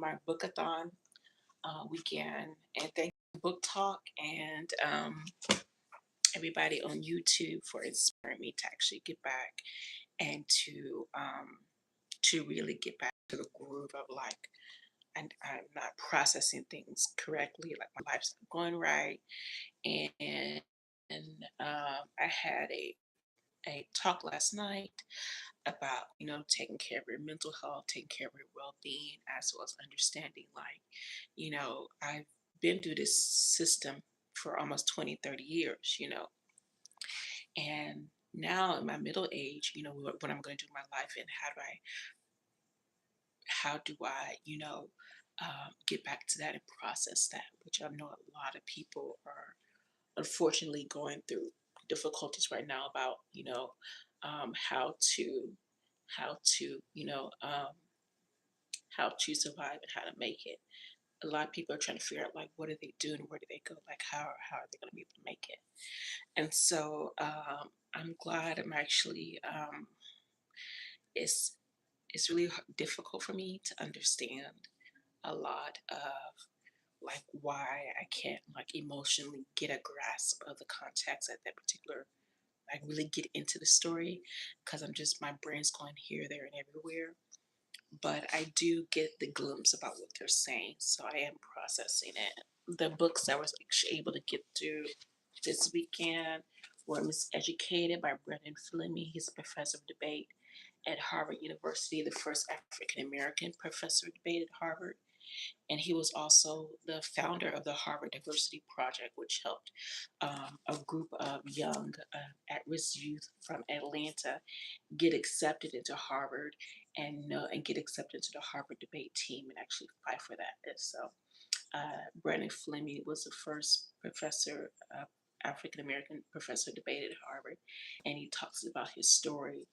my bookathon weekend, and thank you, Book Talk, and everybody on YouTube for inspiring me to actually get back and to really get back to the groove of like, and I'm not processing things correctly, like my life's not going right, and I had a talk last night about taking care of your mental health, taking care of your well-being, as well as understanding like I've been through this system for almost 20, 30 years, and now in my middle age, what I'm going to do in my life, and how do I get back to that and process that, which I know a lot of people are unfortunately going through difficulties right now about how to how to survive and how to make it. A lot of people are trying to figure out like what do they do and where do they go, like how are they going to be able to make it. And so I'm glad I'm actually it's it's really difficult for me to understand a lot of like why I can't like emotionally get a grasp of the context at that particular, like really get into the story, because I'm just, my brain's going here, there, and everywhere. But I do get the glimpse about what they're saying, so I am processing it. The books I was actually able to get through this weekend were Miseducated by Brendan Fleming. He's a professor of debate at Harvard University, the first African American professor of debate at Harvard. And he was also the founder of the Harvard Diversity Project, which helped a group of young at-risk youth from Atlanta get accepted into Harvard and get accepted into the Harvard debate team and actually fight for that. And so Brandon Fleming was the first professor, African American professor of debate at Harvard, and he talks about his story,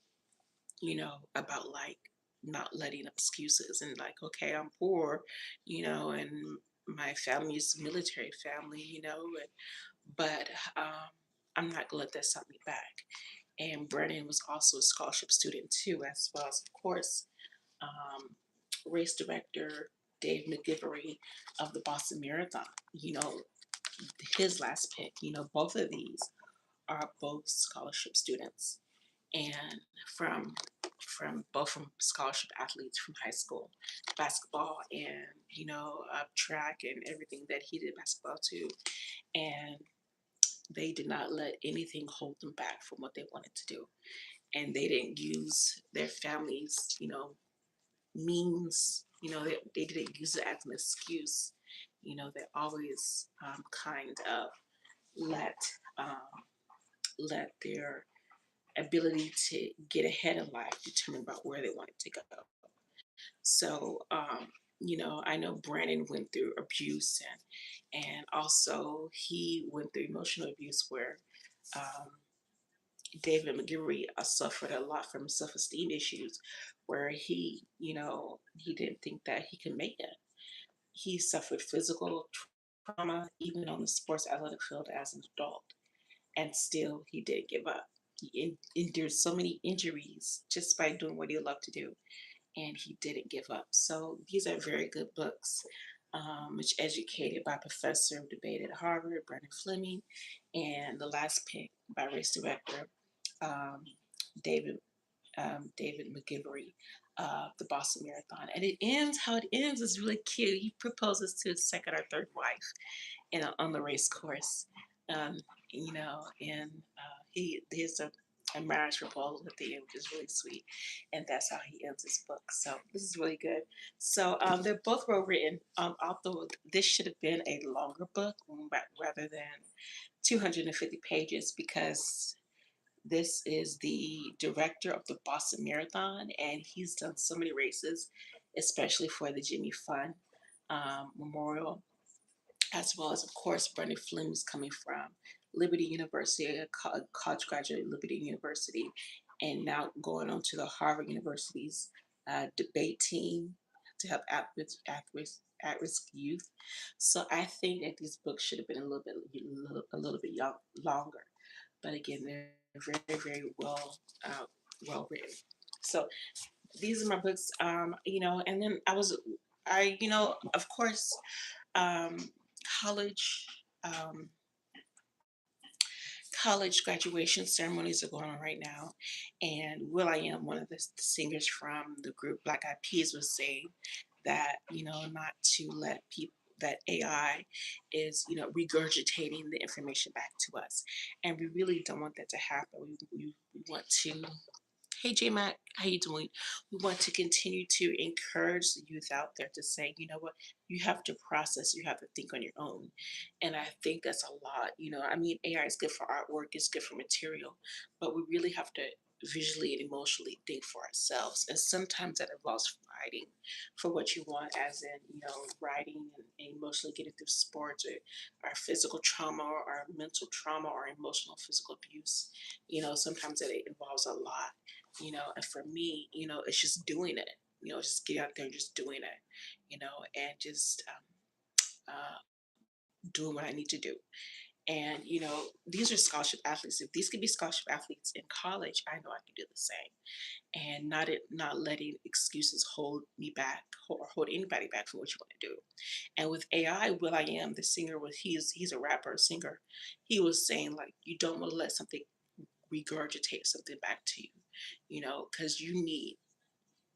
about like not letting up excuses and like, okay, I'm poor, and my family is a military family, but um, I'm not gonna let that stop me back. And Brennan was also a scholarship student too, as well as, of course, um, race director Dave McGivery of the Boston Marathon. His last pick. Both of these are both scholarship students, and from from scholarship athletes from high school basketball, and track and everything that he did basketball too. And they did not let anything hold them back from what they wanted to do, and they didn't use their families means, they didn't use it as an excuse. They always kind of let um, let their ability to get ahead in life determine about where they wanted to go. So, I know Brandon went through abuse, and also he went through emotional abuse where um, David McGivery suffered a lot from self-esteem issues, where he didn't think that he could make it. He suffered physical trauma even on the sports athletic field as an adult, and still he didn't give up. He endured so many injuries just by doing what he loved to do, and he didn't give up. So these are very good books, which educated by professor of debate at Harvard, Brendan Fleming, and the last pick by race director um, David David McGivery, the Boston Marathon. And it ends how it ends is really cute. He proposes to his second or third wife on the race course, um, and he's a marriage proposal at the end, which is really sweet, and that's how he ends his book. So this is really good. So they're both well written. Although this should have been a longer book rather than 250 pages, because this is the director of the Boston Marathon, and he's done so many races, especially for the Jimmy Fund Memorial, as well as, of course, Brendan Flynn is coming from Liberty University, a college graduate at Liberty University, and now going on to the Harvard University's debate team to help at-risk youth. So I think that these books should have been a little bit longer, but again, they're very, very well written. So these are my books, and then I was of course, um, college. Um, College graduation ceremonies are going on right now, and Will I Am, one of the singers from the group Black Eyed Peas, was saying that not to let people that AI is regurgitating the information back to us, and we really don't want that to happen. We want to. Hey J Mac, how you doing? We want to continue to encourage the youth out there to say, you know what, you have to process, you have to think on your own. And I think that's a lot. I mean, AI is good for artwork, it's good for material, but we really have to visually and emotionally think for ourselves. And sometimes that involves fighting for what you want, as in, writing and emotionally getting through sports or physical trauma or mental trauma or emotional physical abuse. Sometimes it involves a lot, and for me, it's just doing it, just get out there and just doing it, and just uh, doing what I need to do. And, these are scholarship athletes. If these could be scholarship athletes in college, I know I can do the same. And not letting excuses hold me back or hold anybody back from what you want to do. And with AI, Will I Am, the singer, he's a rapper, singer. He was saying like, you don't want to let something regurgitate something back to you, because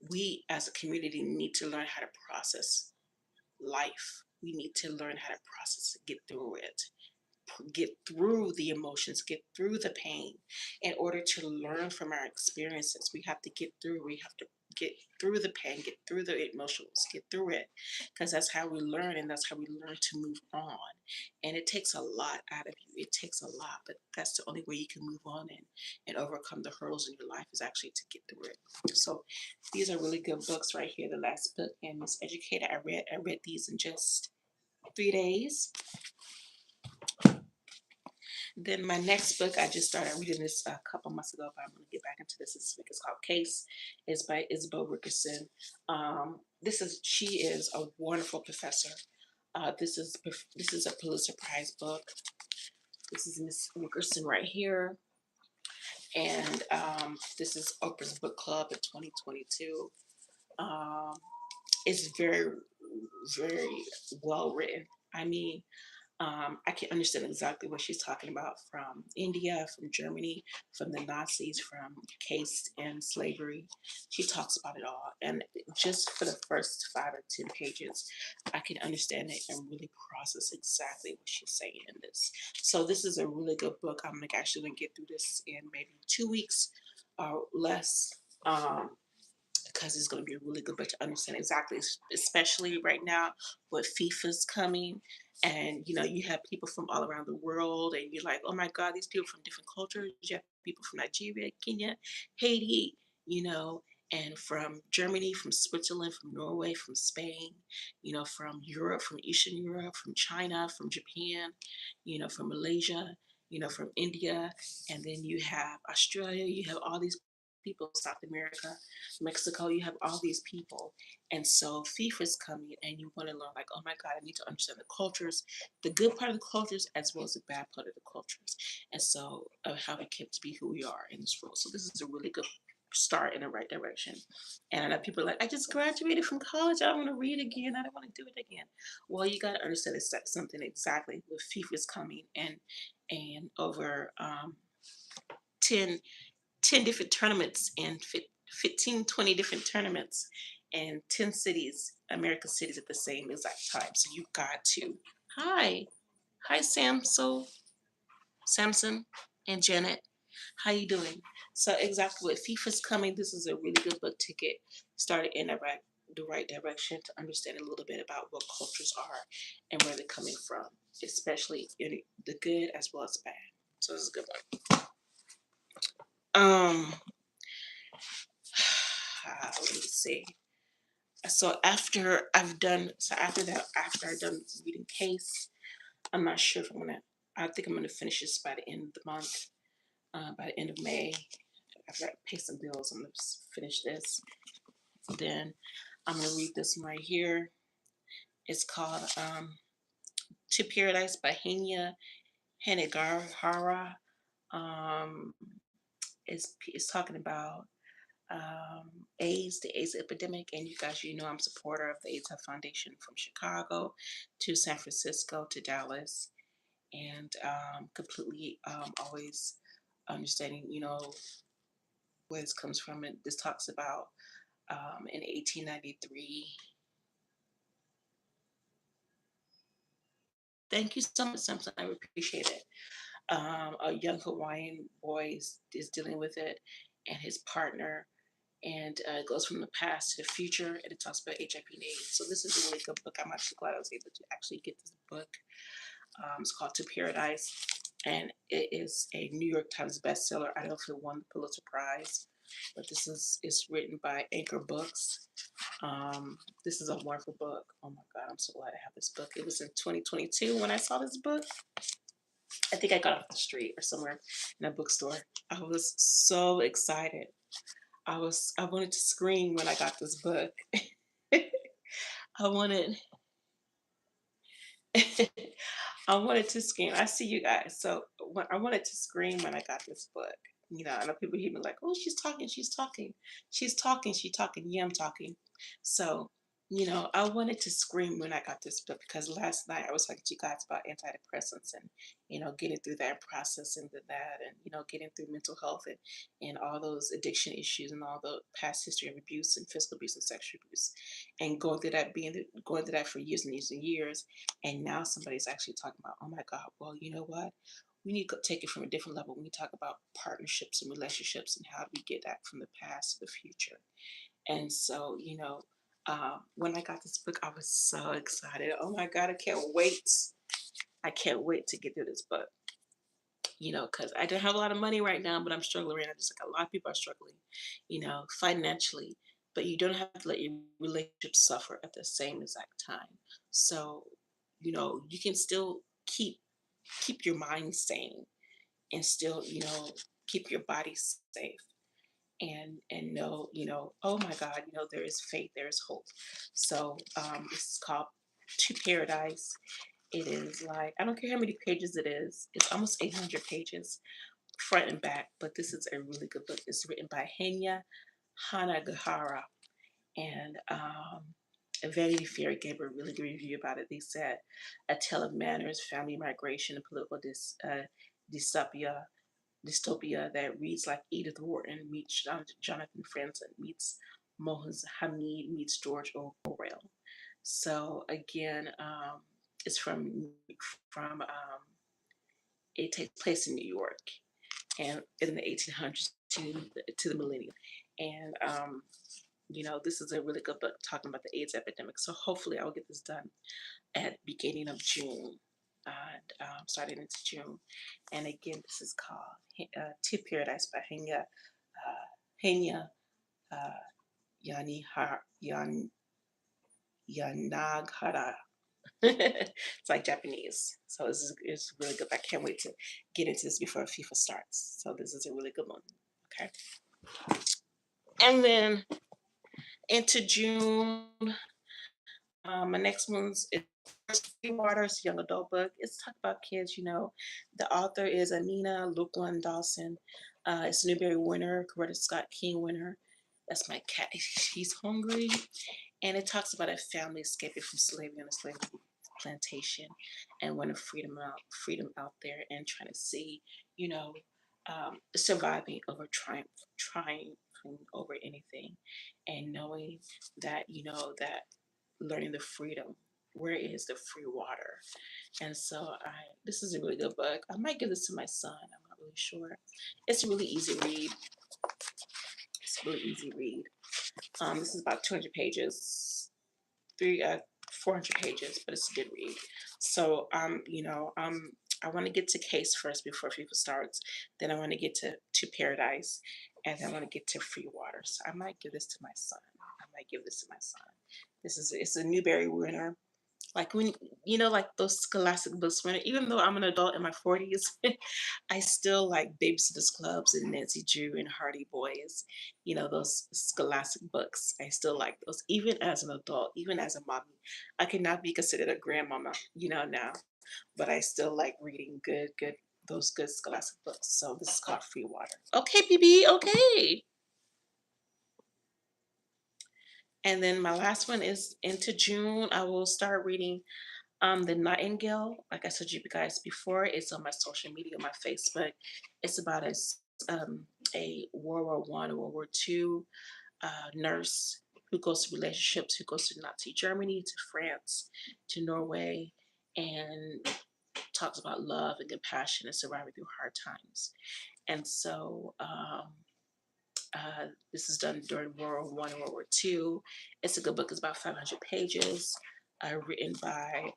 we as a community need to learn how to process life. We need to learn how to process it, get through it, get through the emotions, get through the pain. In order to learn from our experiences, we have to get through, we have to get through the pain, get through the emotions, get through it. Because that's how we learn, and that's how we learn to move on. And it takes a lot out of you. It takes a lot, but that's the only way you can move on and overcome the hurdles in your life, is actually to get through it. So these are really good books right here. The last book, and Miss Educator, I read these in just 3 days. Then my next book, I just started reading this a couple months ago, but I'm going to get back into this week. It's called Case. It's by Isabel Rickerson. She is a wonderful professor. This is a Pulitzer Prize book. This is Miss Rickerson right here, and this is Oprah's Book Club in 2022. Um, it's very, very well written. I mean, I can understand exactly what she's talking about, from India, from Germany, from the Nazis, from caste and slavery. She talks about it all. And just for the first 5 or 10 pages, I can understand it and really process exactly what she's saying in this. So this is a really good book. I'm actually going to get through this in maybe 2 weeks or less. Because it's going to be a really good book to understand exactly, especially right now with FIFA's coming. And you have people from all around the world, and you're like, oh my God, these people from different cultures. You have people from Nigeria, Kenya, Haiti, you know, and from Germany, from Switzerland, from Norway, from Spain, from Europe, from Eastern Europe, from China, from Japan, from Malaysia, from India, and then you have Australia. You have all these people, South America, Mexico. You have all these people, and so FIFA's coming, and you want to learn, like, oh my God, I need to understand the cultures, the good part of the cultures as well as the bad part of the cultures, and so how we came to be who we are in this world. So this is a really good start in the right direction. And I know people are like, I just graduated from college, I don't want to read again, I don't want to do it again. Well, you got to understand it's something exactly with FIFA's coming, and over 10 10 different tournaments and 15, 20 different tournaments and 10 cities, American cities, at the same exact time. So you got to. Hi. Hi, Samson and Janet. How you doing? So exactly, with FIFA's coming, this is a really good book to get started in the right direction, to understand a little bit about what cultures are and where they're coming from, especially in the good as well as bad. So this is a good one. Um, let me see. After I've done reading Case, I'm not sure if I think I'm gonna finish this by the end of the month, by the end of May. After I pay some bills, I'm gonna finish this. Then I'm gonna read this one right here. It's called To Paradise by Hanya Hanegahara. Um, it's talking about AIDS, the AIDS epidemic. And you guys, you know, I'm a supporter of the AIDS Foundation from Chicago to San Francisco to Dallas, and completely always understanding, you know, where this comes from. And this talks about in 1893. Thank you so much, Simpson. I appreciate it. A young Hawaiian boy is dealing with it, and his partner, and it goes from the past to the future, and it talks about HIV and AIDS. So this is a really good book. I'm actually glad I was able to actually get this book. It's called To Paradise, and it is a New York Times bestseller. I don't know if it won the Pulitzer Prize, but this is written by Anchor Books. This is a wonderful book. Oh my God, I'm so glad I have this book. It was in 2022 when I saw this book. I think I got it off the street or somewhere in a bookstore. I was so excited. I wanted to scream when I got this book. I wanted I wanted to scream. I see you guys. So when I wanted to scream when I got this book. You know, I know people hear me like, "Oh, she's talking, she's talking, she's talking, she's talking." Yeah, I'm talking. So, you know, I wanted to scream when I got this book because last night I was talking to you guys about antidepressants and, you know, getting through that process and that, and you know, getting through mental health and all those addiction issues and all the past history of abuse and physical abuse and sexual abuse, and going through that for years and years and years. And now somebody's actually talking about, oh my God, well, you know what? We need to take it from a different level when we talk about partnerships and relationships and how do we get that from the past to the future. And so, you know, when I got this book, I was so excited. Oh my God, I can't wait. I can't wait to get through this book, you know, because I don't have a lot of money right now, but I'm struggling right now, just like a lot of people are struggling, you know, financially. But you don't have to let your relationship suffer at the same exact time. So, you know, you can still keep your mind sane and still, you know, keep your body safe and know, you know, oh my God, you know, there is faith, there is hope. So this is called To Paradise. It is like, I don't care how many pages it is. It's almost 800 pages front and back, but this is a really good book. It's written by Henya Hanagahara, and Vanity Fair gave a really good review about it. They said, a tale of manners, family migration, and political dystopia, dystopia that reads like Edith Wharton meets Jonathan Franzen meets Mohaz Hamid meets George Orwell. So again, it's from it takes place in New York and in the 1800s to the millennium. And you know, this is a really good book talking about the AIDS epidemic. So hopefully I'll get this done at beginning of June, and starting into June. And again, this is called Tip Paradise by Henya uh, Yanaghara. It's like Japanese. So this is it's really good. I can't wait to get into this before FIFA starts. So this is a really good one. Okay. And then into June, my next one's is Free Waters, young adult book. It's talk about kids, you know. The author is Anina Luquan Dawson. It's a Newbery winner, Coretta Scott King winner. That's my cat. He's hungry. And it talks about a family escaping from slavery on a slave plantation and wanting freedom out there and trying to see, you know, surviving over trying over anything, and knowing that, you know, that learning the freedom. Where is the free water? And so this is a really good book. I might give this to my son. I'm not really sure. It's a really easy read. It's a really easy read. This is about 200 pages, three 400 pages, but it's a good read. So you know, I want to get to Case first before FIFA starts. Then I want to get to Paradise, and then I want to get to Free Water. So I might give this to my son. I might give this to my son. It's a Newbery winner. Like when you know, like those scholastic books winner. Even though I'm an adult in my 40s, I still like Babysitters Clubs and Nancy Drew and Hardy Boys. You know, those scholastic books. I still like those, even as an adult, even as a mommy. I cannot be considered a grandmama, you know, now, but I still like reading those good scholastic books. So this is called Free Water. Okay, BB. Okay. And then my last one is into June. I will start reading The Nightingale. Like I told you guys before, it's on my social media, my Facebook. It's about a World War I, World War II nurse who goes to relationships, who goes to Nazi Germany, to France, to Norway, and talks about love and compassion and surviving through hard times. And so this is done during World War I and World War II. It's a good book. It's about 500 pages, written by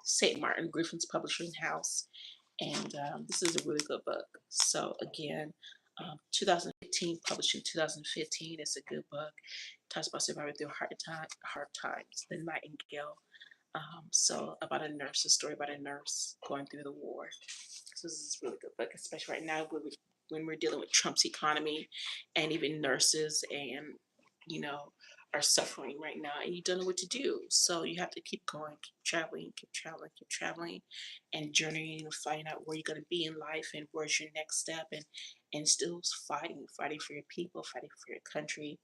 St. Martin Griffin's Publishing House. And this is a really good book. So again, 2015, published in 2015. It's a good book. It talks about surviving through hard times. The Nightingale. So about a nurse, a story about a nurse going through the war. So this is a really good book, especially right now when we're dealing with Trump's economy, and even nurses and you know are suffering right now, and you don't know what to do. So you have to keep going, keep traveling, keep traveling, keep traveling, and journeying and finding out where you're going to be in life and where's your next step, and still fighting for your people, fighting for your country,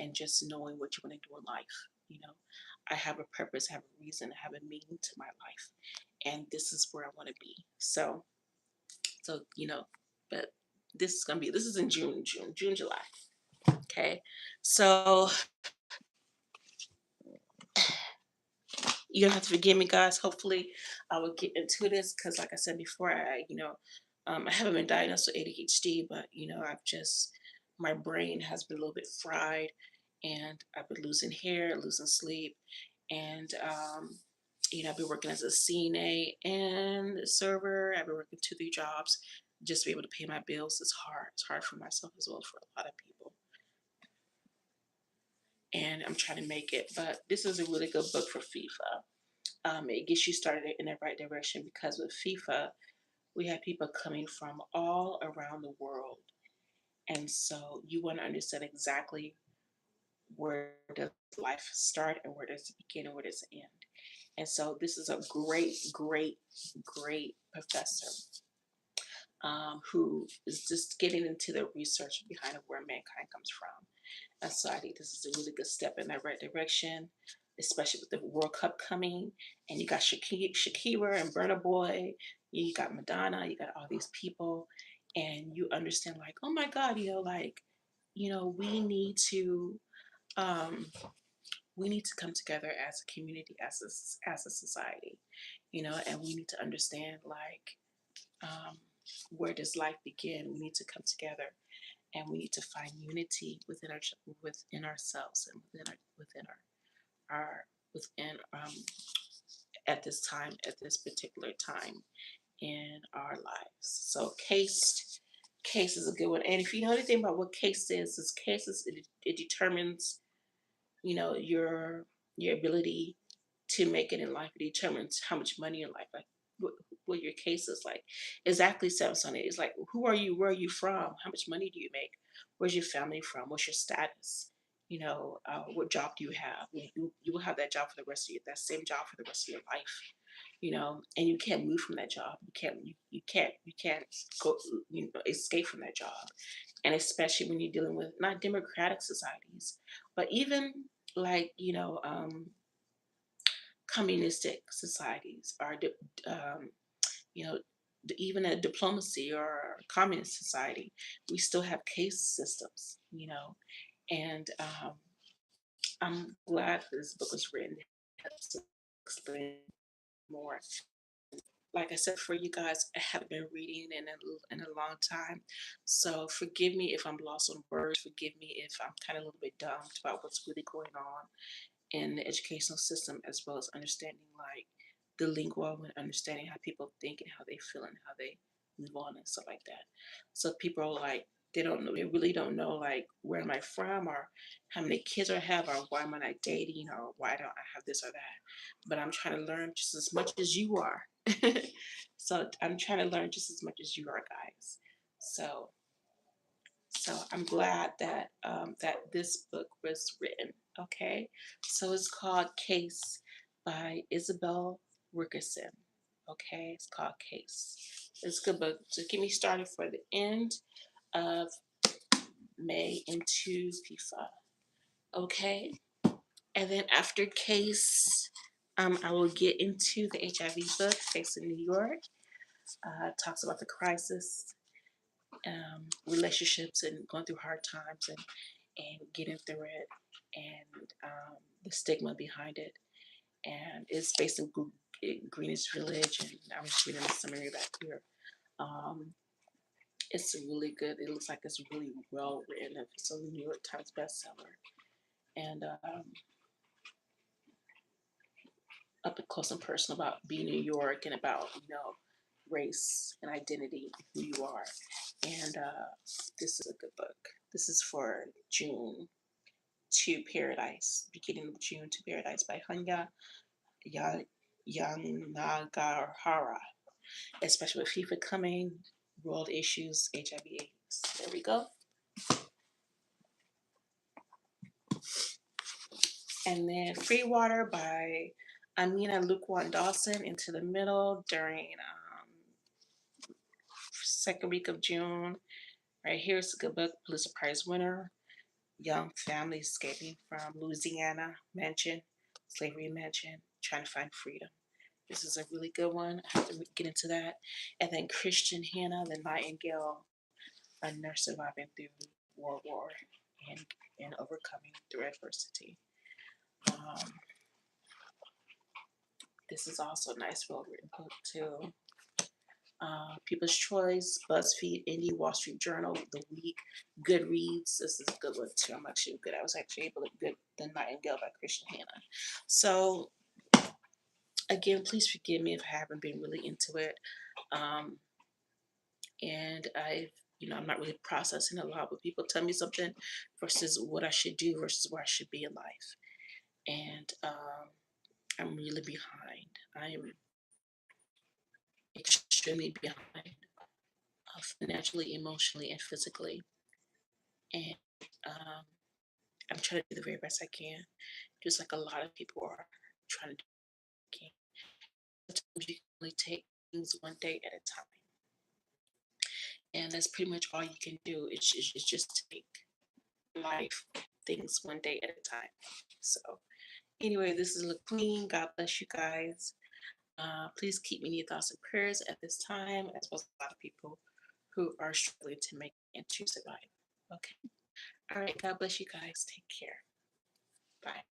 and just knowing what you want to do in life. You know, I have a purpose, I have a reason, I have a meaning to my life, and this is where I want to be. So but this is in June, July. Okay, so you're gonna have to forgive me, guys. Hopefully, I will get into this because, like I said before, I haven't been diagnosed with ADHD, but I've just my brain has been a little bit fried, and I've been losing hair, losing sleep, and I've been working as a CNA and a server. I've been working 2, 3 jobs just to be able to pay my bills. It's hard. It's hard for myself as well as for a lot of people, and I'm trying to make it. But this is a really good book for FIFA. It gets you started in the right direction because with FIFA, we have people coming from all around the world. And so you want to understand exactly where does life start and where does it begin and where does it end. And so this is a great professor who is just getting into the research behind where mankind comes from. And so I think this is a really good step in that right direction, especially with the World Cup coming. And you got Shakira and Burna Boy, you got Madonna, you got all these people, and you understand like, oh my God, um, we need to come together as a community, as a society, and we need to understand like um, where does life begin? We need to come together and we need to find unity within ourselves and our within at this time, at this particular time in our lives. So case is a good one. And if you know anything about what case is cases, it determines your ability to make it in life. It determines how much money in life, like what your case is like. Exactly, seven on it. It's like, who are you? Where are you from? How much money do you make? Where's your family from? What's your status? What job do you have? You will have that job for the rest of that same job for the rest of your life. And you can't move from that job. You can't go, escape from that job. And especially when you're dealing with not democratic societies, but even like communistic societies, or you know even a diplomacy or a communist society, we still have case systems. And I'm glad this book was written to explain more. Like I said, for you guys, I haven't been reading in a long time, so forgive me if I'm lost on words. Forgive me if I'm kind of a little bit dumb about what's really going on in the educational system, as well as understanding like the lingo and understanding how people think and how they feel and how they move on and stuff like that. So people are like, they don't know, they really don't know like where am I from, or how many kids I have, or why am I not dating, or why don't I have this or that. But I'm trying to learn just as much as you are. So I'm trying to learn just as much as you are, guys. So so I'm glad that this book was written. Okay, so it's called Case by Isabel Wilkerson. Okay, it's called Case. It's a good book to get me started for the end of May into FIFA. Okay. And then after case, I will get into the HIV book, Facing New York. Talks about the crisis, relationships, and going through hard times, and getting through it, and the stigma behind it. And it's based in Greenwich Village, and I'm just reading the summary back here. Um, it's really good. It looks like it's really well written. It's a New York Times bestseller, and up close and personal about being in New York and about race and identity, who you are. And this is a good book. This is for June to Paradise, beginning of June to Paradise by Hanya Yanagihara, especially with FIFA coming, world issues, HIV/AIDS. There we go. And then Free Water by Amina Luqwan Dawson, Into the Middle, during second week of June. Right here's a good book, Pulitzer Prize winner, young family escaping from Louisiana mansion, slavery mansion, trying to find freedom. This is a really good one. I have to get into that. And then Christian Hannah, the Nightingale, a nurse surviving through World War and, and overcoming through adversity. Um, this is also a nice, well written book, too. People's Choice, BuzzFeed, Indie, Wall Street Journal, The Week, Goodreads. This is a good one too. I'm actually good. I was actually able to get The Nightingale by Christian Hannah. So again, please forgive me if I haven't been really into it. Um, and I'm not really processing a lot, but people tell me something versus what I should do versus where I should be in life. And I'm really behind. I am extremely behind, financially, emotionally, and physically. And um, I'm trying to do the very best I can, just like a lot of people are trying to do. Sometimes you can only take things one day at a time, and that's pretty much all you can do. It's just take life things one day at a time. So anyway, this is LaQueen. God bless you guys. Please keep me in your thoughts and prayers at this time, as well as a lot of people who are struggling to make and to survive. Okay. All right. God bless you guys. Take care. Bye.